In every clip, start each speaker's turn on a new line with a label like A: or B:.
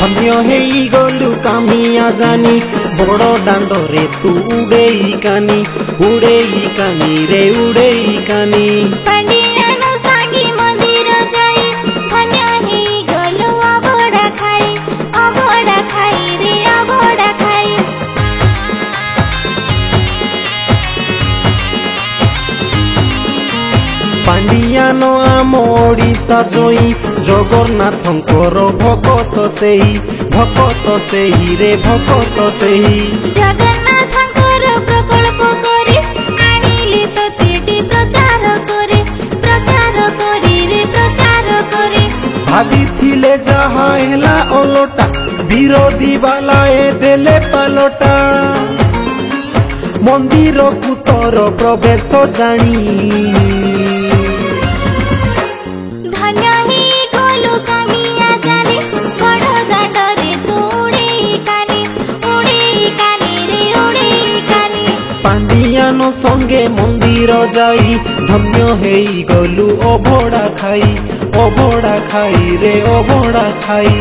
A: धन्य हेई गलु कामिया जानी बड़ दांडरे तू उड़ेई कानी रे उड़ेई कानी।
B: पांडियान सांगी मंदिर जाई धन्य हेई गलु अबड़ा खाई रे अबड़ा खाई।
A: पांडियान आम ओडिशा जोई जगन्नाथंकर भगत सेही रे भगत सेही।
B: जगन्नाथंकर प्रकल्प करे आनिले तोतेटी प्रचार करे रे प्रचार करे।
A: भाविथिले जहा हेला ओलोटा विरोधी बालाए देले पालोटा। मंदिर कुतर प्रवेश जानी
B: धन्य हेई गलु कामिया जानी बड़ दांडरे तू उड़ेई कानी रे उड़ेई कानी।
A: पांडियान संगे मंदिर जाई धन्य हेई गलु अभड़ा खाई रे अभड़ा खाई।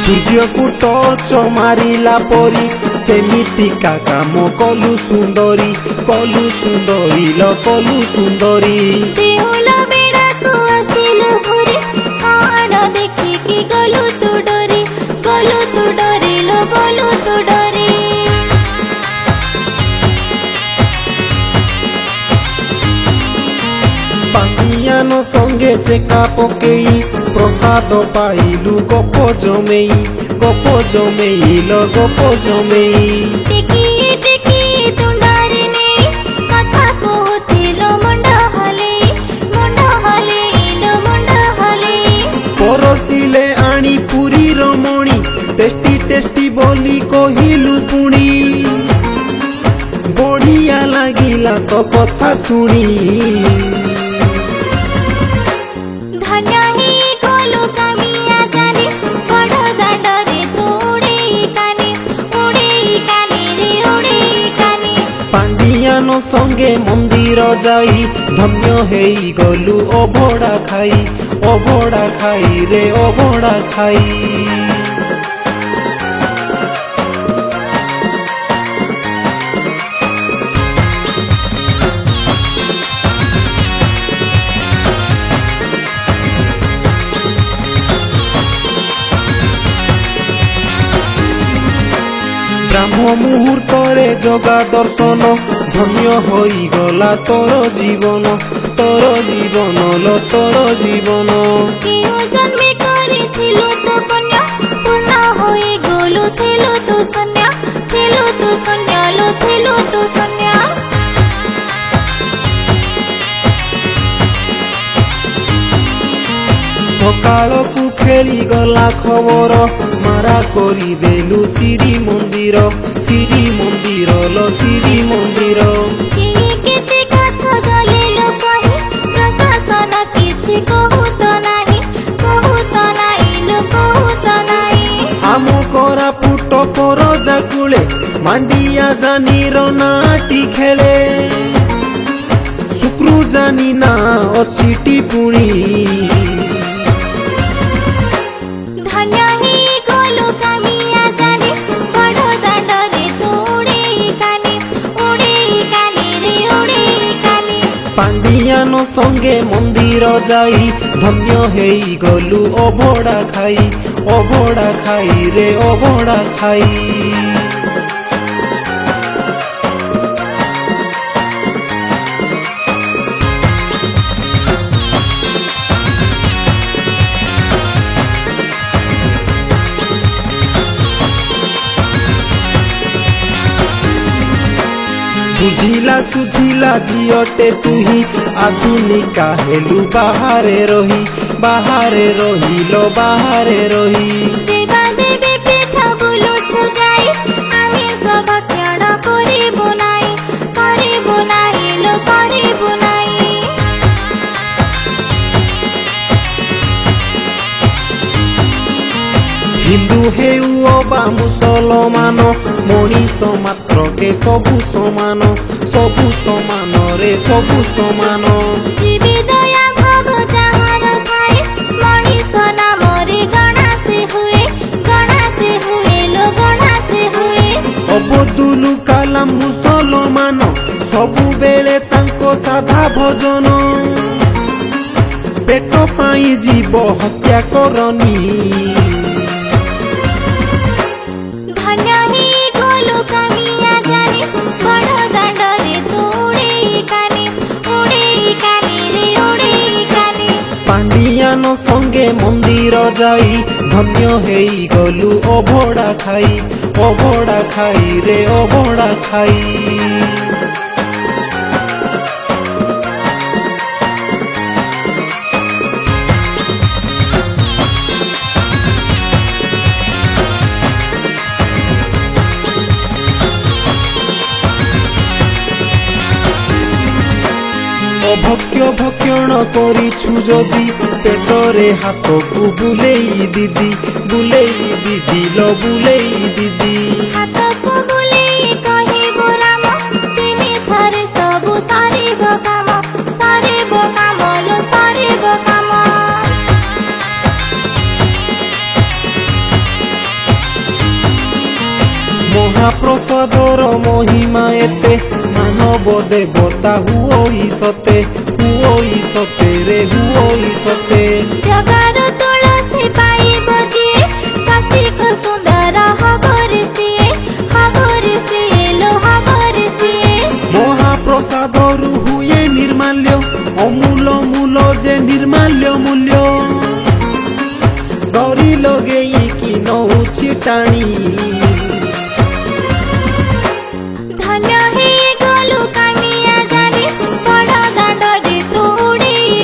A: सूर्य को टॉर्च मारिला परी सेमितिका काम कलु सुंदरी कलु सुंदरी।
B: देहुल बेड़ा को आसिलु घुरी आण देखि कि गलु तू डरी लो गलु तू डरी।
A: पांडियान संगे चेका पकेई प्रसाद पाइलु गप जमेई।
B: टिकी तुंडारी ने कथा कहथिलो मुंड हले।
A: परसिले आनी पुरी रमणी टेस्टी बोली कहिलु पुणी। बढ़िया लागिला तो कथा सुनी।
B: धन्य हेई गलु कामिया जानी बड़ दांडरे तू उड़ेई कानी रे उड़ेई कानी।
A: पांडियान संगे मंदिर जाई धन्य हेई गलु अभड़ा खाई रे अभड़ा खाई। ब्रह्म मुहूर्त रे जगा दर्शन धन्य होई गला तोर जीवन लो तोर जीवन।
B: केउ जन्मे करिथिलु तो पुण्य पूर्ण होई गलु थिलु तू शून्य लो थिलु तू शून्य।
A: सकाळ को खेली गला खबर मारा करी देलु श्री मंदिर लो श्री मंदिर।
B: केते कथा गले लो कहि प्रशासन किछि कहूत नाही लो कहूत नाही।
A: आम करा पुट पर जाकुले मांडिया जानी नाटी खेले। शुक्रु जानी ना अछि पुणी।
B: धन्य हेई गलु कामिया जानी बड़ दांडरे तू उड़ेई कानी रे उड़ेई कानी।
A: पांडियान संगे मंदिर जाई धन्य हेई गलु अभड़ा खाई रे अभड़ा खाई। बुझिला सुझिला झियटे तुही आधुनिका हेलु बाहारे रही लो बाहारे रही।
B: देवा देवी पीठ बुलुछु जाई आमी सब ख्याड़ करिबु नाही लो करिबु नाही।
A: ହେଉ ଅବା ମୁସଲମାନ ମଣିଷ ମାତ୍ରକେ ସବୁ ସମାନରେ ସବୁ ସମାନ।
B: ଜୀବି ଦୟା ଭାବ ଯାହାର ଥାଏ ମଣିଷ ନାମରେ ଗଣା ସେ ହୁଏ ଲୋ ଗଣା ସେ ହୁଏ।
A: ଅବଦୁଲ କାଲାମ ମୁସଲମାନ ସବୁବେଳେ ତାଙ୍କ ସାଧା ଭଜନ ପେଟ ପାଇଁ ଜୀବ ହତ୍ୟା କରନି।
B: ଧନ୍ୟ ହେଇଗଲୁ କାମିଆ ଜାନି ବଡ଼ ଦାଣ୍ଡରେ ତୁ ଉଡ଼େଇ କାନି ରେ ଉଡ଼େଇ କାନି।
A: ପାଣ୍ଡିଆନ ସଙ୍ଗେ ମନ୍ଦିର ଯାଇ ଧନ୍ୟ ହେଇଗଲୁ ଅଭଡ଼ା ଖାଇ ରେ ଅଭଡ଼ା ଖାଇ। ଅଭକ୍ୟ ଭକ୍ଷଣ କରିଛୁ ଯଦି ପେଟରେ ହାତକୁ ବୁଲେଇ ଦିଦି ଲୋ ବୁଲେଇ ଦିଦି।
B: ହାତକୁ ବୁଲେଇ କହିବୁ ରାମ ତିନି ଥରେ ସବୁ ସରିବ କାମ ଲୋ ସରିବ କାମ।
A: ମହାପ୍ରସାଦର ମହିମା ଏତେ ମାନବ ଦେବତା ହୁଅଇ ସତେ ରେ ହୁଅଇ ସତେ।
B: ଜଗାର ତୁଳସୀ ପାଇବ ଯିଏ ସ୍ୱାସ୍ତିକ ସୁନ୍ଦର ହବରେ ସିଏ ଲୋ ହବରେ ସିଏ।
A: ମହାପ୍ରସାଦରୁ ହୁଏ ନିର୍ମାଲ୍ୟ ଅମୂଲ ମୂଲ ଯେ ନିର୍ମାଲ୍ୟ ମୂଲ୍ୟ ଡରି ଲଗେଇକି ନଉଛି ଟାଣି।
B: ଧନ୍ୟ ହେଇଗଲୁ କାମିଆ ଜାନି ବଡ଼ ଦାଣ୍ଡରେ ତୁ ଉଡ଼େଇ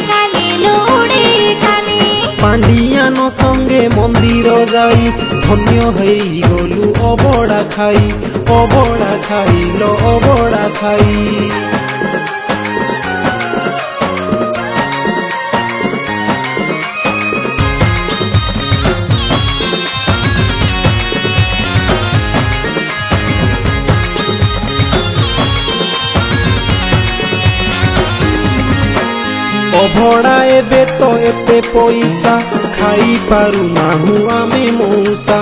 B: କାନି ଲୋ ଉଡ଼େଇ କାନି।
A: ପାଣ୍ଡିଆନ ସଙ୍ଗେ ମନ୍ଦିର ଯାଇ ଧନ୍ୟ ହେଇଗଲୁ ଅବଡ଼ା ଖାଇ ଲୋ ଅବଡ଼ା ଖାଇ। ଅଭଡ଼ା ଏବେ ତ ଏତେ ପଇସା ଖାଇ ପାରୁନାହୁଁ ଆମେ ମଉସା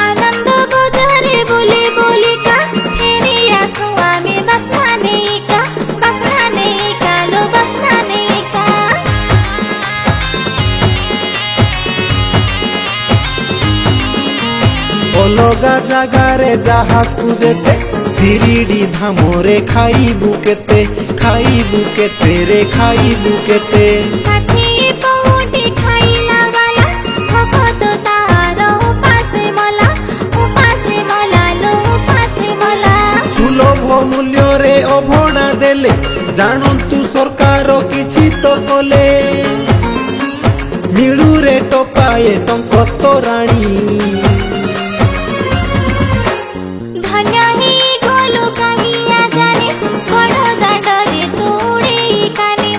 B: ଆନନ୍ଦ ବଜାରେ ବୁଲି ବୁଲିକା ଫେରି ଆସୁ ଆମେ ବାସ୍ନା ନେଇକା ଲୋ ବାସ୍ନା ନେଇକା।
A: ଅଲଗା ଜାଗାରେ ଯାହାକୁ ଯେତେ ଶିରିଡ଼ି ଧାମରେ ଖାଇବୁ କେତେ ରେ ଖାଇବୁ କେତେ।
B: 60 ପଉଟି ଖାଇଲା ବାଲା ଭଗତ ତାହାର ଉପାସେ ମଲା ଲୋ ଉପାସେ ମଲା।
A: ସୁଲଭ ମୂଲ୍ୟରେ ଅଭଡ଼ା ଦେଲେ ଜାଣନ୍ତୁ ସରକାର କିଛି ତ କଲେ ମିଳୁରେ ଟପାଏ ଟଙ୍କ ତୋରାଣୀ।
B: ଧନ୍ୟ ହେଇଗଲୁ କାମିଆ ଜାନି ବଡ଼ ଦାଣ୍ଡରେ ତୁ ଉଡ଼େଇ କାନି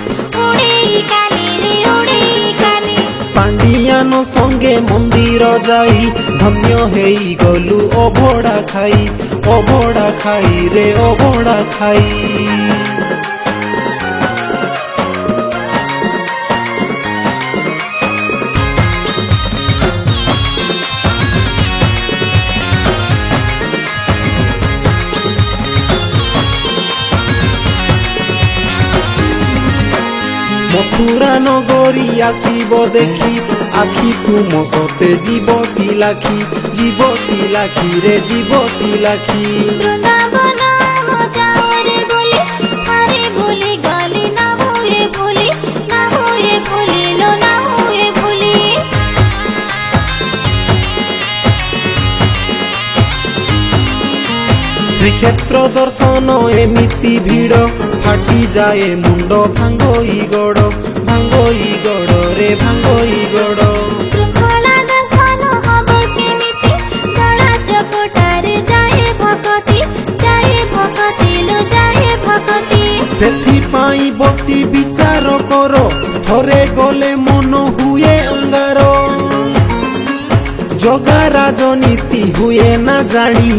B: ରେ ଉଡ଼େଇ କାନି।
A: ପାଣ୍ଡିଆନ ସଙ୍ଗେ ମନ୍ଦିର ଯାଇ ଧନ୍ୟ ହେଇଗଲୁ ଅଭଡ଼ା ଖାଇ ରେ ଅଭଡ଼ା ଖାଇ। ମଥୁରା ନଗରୀ ଆସିବ ଦେଖି ଆଖି ତୁମ ସତେ ଯିବଟି ଲାଖି ରେ ଯିବଟି ଲାଖି।
B: ବୃନ୍ଦାବନ ମଜାରେ ବୋଲି ଥରେ ଭୁଲି ଗଲି ନା ହୁଏ ଭୁଲି ଲୋ ନା ହୁଏ ଭୁଲି।
A: ଶ୍ରୀକ୍ଷେତ୍ର ଦର୍ଶନ ଏମିତି ଭିଡ଼ ଫାଟିଯାଏ ମୁଣ୍ଡ ଭାଙ୍ଗୋଇ ଗଡ଼ ରେ ଭାଙ୍ଗୋଇ ଗଡ଼।
B: ଶୃଙ୍ଖଳା ଦର୍ଶନ ହବ କେମିତି ଦଳା ଚକଟାରେ ଯାଏ ଭକତି ଲୋ ଯାଏ ଭକତି।
A: ସେଥିପାଇଁ ବସି ବିଚାର କର ଥରେ ଗଲେ ମନ जगा राजनीति हुए ना जानी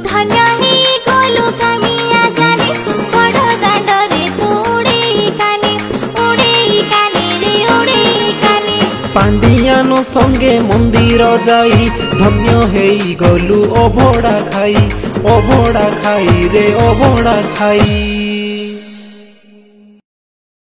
B: धन्य ही गलु कामिया जानी बड़ दांडरे तू उड़े कानी रे उड़े कानी
A: पांडियानो संगे मंदिर जाई धन्य हेई गलु अभड़ा खाई रे अभड़ा खाई।